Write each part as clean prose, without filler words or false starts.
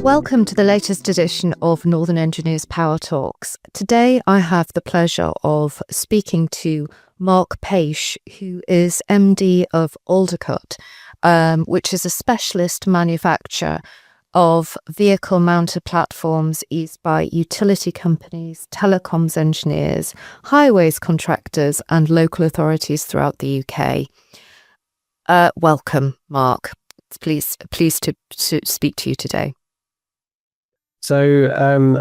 Welcome to the latest edition of Northern Engineers Power Talks. Today I have the pleasure of speaking to Marc Paish, who is MD of Aldercote, which is a specialist manufacturer of vehicle-mounted platforms used by utility companies, telecoms engineers, highways contractors and local authorities throughout the UK. Welcome, Marc. Pleased to speak to you today. So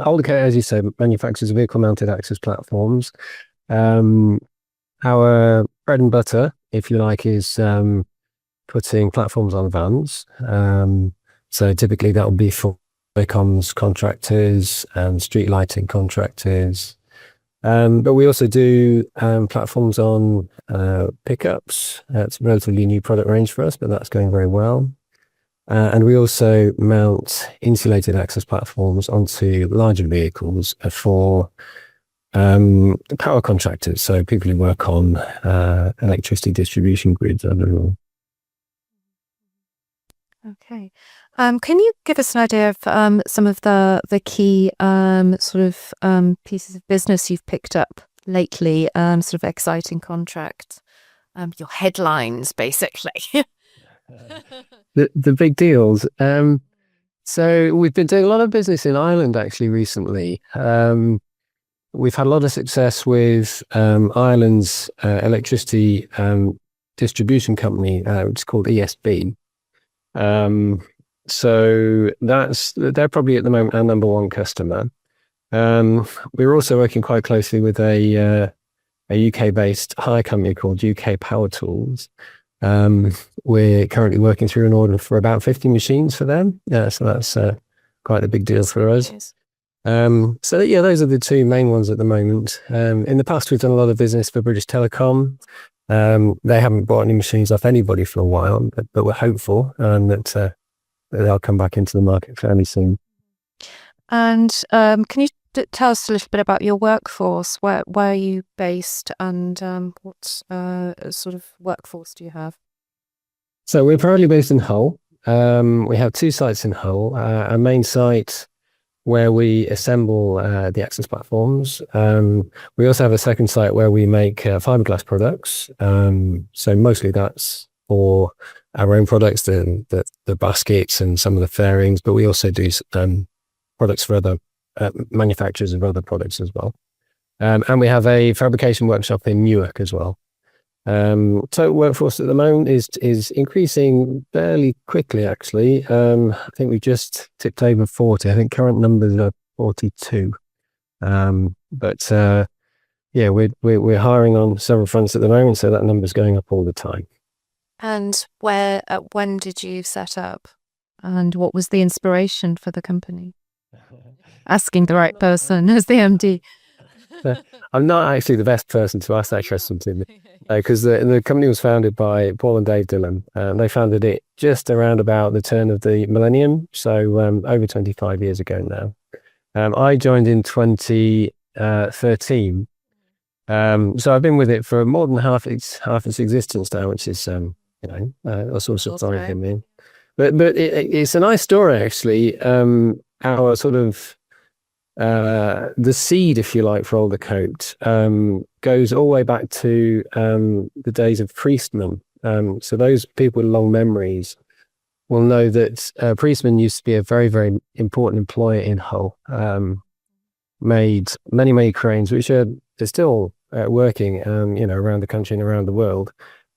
Aldercote, as you said, manufactures vehicle-mounted access platforms. Our bread and butter, if you like, is putting platforms on vans. So typically that will be for telecoms contractors and street lighting contractors. But we also do platforms on pickups. It's a relatively new product range for us, but that's going very well. And we also mount insulated access platforms onto larger vehicles for power contractors, so people who work on electricity distribution grids overall. Okay. Can you give us an idea of some of the key pieces of business you've picked up lately, sort of exciting contracts, your headlines, basically? The big deals. So we've been doing a lot of business in Ireland actually recently. We've had a lot of success with Ireland's electricity distribution company, which is called ESB. So they're probably at the moment our number one customer. We're also working quite closely with a UK-based hire company called UK Power Tools. We're currently working through an order for about 50 machines for them. So that's quite a big deal for us. Yes. Those are the two main ones at the moment. In the past, we've done a lot of business for British Telecom. They haven't bought any machines off anybody for a while, but we're hopeful that they'll come back into the market fairly soon. And can you tell us a little bit about your workforce? Where are you based, and what sort of workforce do you have? So we're primarily based in Hull. We have two sites in Hull. Our main site where we assemble the access platforms. We also have a second site where we make fiberglass products. So mostly that's for our own products, the baskets and some of the fairings, but we also do products for other manufacturers of other products as well. And we have a fabrication workshop in Newark as well. Total workforce at the moment is increasing fairly quickly, actually. I think we just tipped over 40. I think current numbers are 42. We're hiring on several fronts at the moment, so that number's going up all the time. And when did you set up, and what was the inspiration for the company? Asking the right person as the MD. I'm not actually the best person to ask that question to, because the company was founded by Paul and Dave Dillon. They founded it just around about the turn of the millennium, so over 25 years ago now. I joined in 2013, so I've been with it for more than half its existence now, which is all sorts of time for me. But it's a nice story actually. Our sort of the seed, if you like, for Aldercote goes all the way back to the days of Priestman. So those people with long memories will know that Priestman used to be a very, very important employer in Hull. Made many cranes, which are still working, around the country and around the world.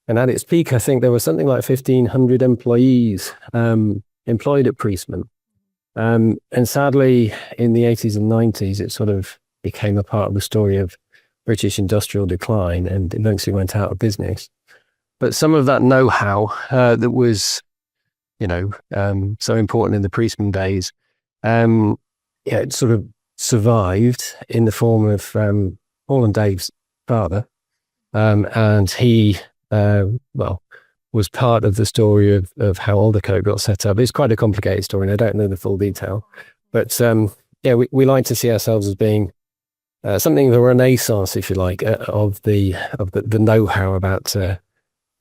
And at its peak, I think there was something like 1,500 employees employed at Priestman. And sadly, in the 80s and 90s, it sort of became a part of the story of British industrial decline and eventually went out of business. But some of that know-how that was, so important in the Priestman days, it sort of survived in the form of Paul and Dave's father. And he, was part of the story of how Aldercote got set up. It's quite a complicated story, and I don't know the full detail. But we like to see ourselves as being something of a renaissance, if you like, of the know-how about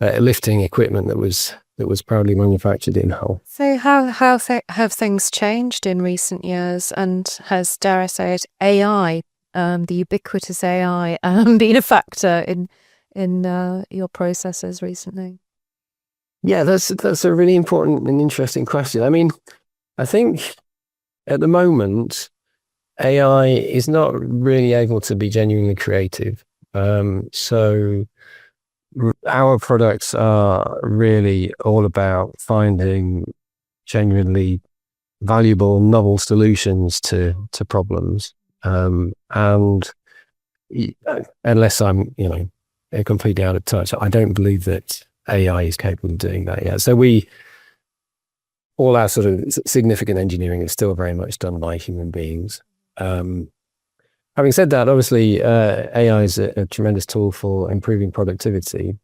lifting equipment that was proudly manufactured in Hull. So how have things changed in recent years, and has, dare I say it, AI, the ubiquitous AI, been a factor in your processes recently? Yeah, that's a really important and interesting question. I mean, I think at the moment, AI is not really able to be genuinely creative. So our products are really all about finding genuinely valuable, novel solutions to problems. And unless I'm, completely out of touch, I don't believe that AI is capable of doing that yet. So all our sort of significant engineering is still very much done by human beings. Having said that, obviously, AI is a tremendous tool for improving productivity.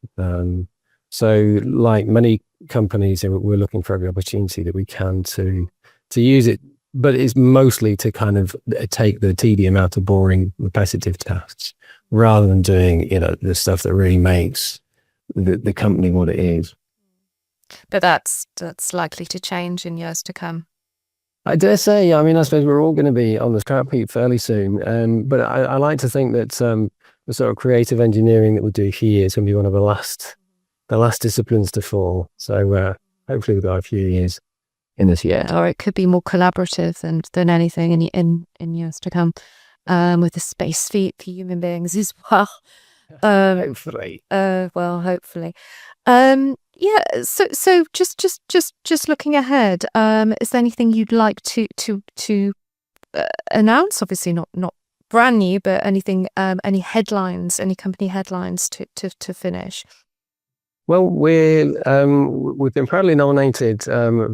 So like many companies, we're looking for every opportunity that we can to use it, but it's mostly to kind of take the tedium out of boring, repetitive tasks, rather than doing, the stuff that really makes the company what it is. But that's likely to change in years to come. I dare say, I mean, I suppose we're all going to be on the scrap heap fairly soon. But I like to think that the sort of creative engineering that we do here is going to be one of the last disciplines to fall. So hopefully we've got a few years in this year. Or it could be more collaborative than anything in years to come, with the space for human beings as well. Hopefully. Well, hopefully. Yeah. So just looking ahead, is there anything you'd like to announce? Obviously not brand new, but anything, any headlines, any company headlines to finish? Well, we've been proudly nominated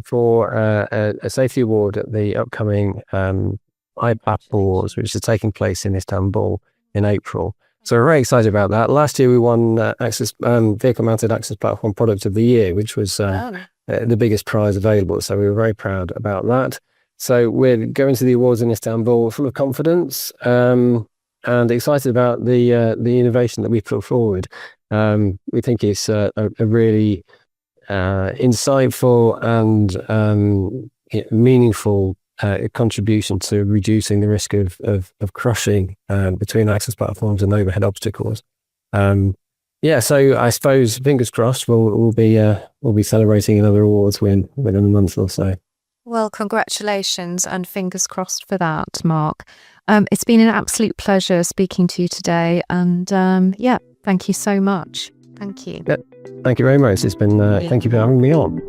for a safety award at the upcoming IPAP Awards, which is taking place in Istanbul in April. So we're very excited about that. Last year we won Vehicle-Mounted Access Platform Product of the Year, which was the biggest prize available. So we were very proud about that. So we're going to the awards in Istanbul full of confidence and excited about the innovation that we put forward. We think it's a really insightful and meaningful contribution to reducing the risk of crushing between access platforms and overhead obstacles. So I suppose fingers crossed we'll be celebrating another awards win within a month or so. Well, congratulations and fingers crossed for that, Marc. It's been an absolute pleasure speaking to you today, and thank you so much. Thank you. Thank you very much. It's been thank you for having me on.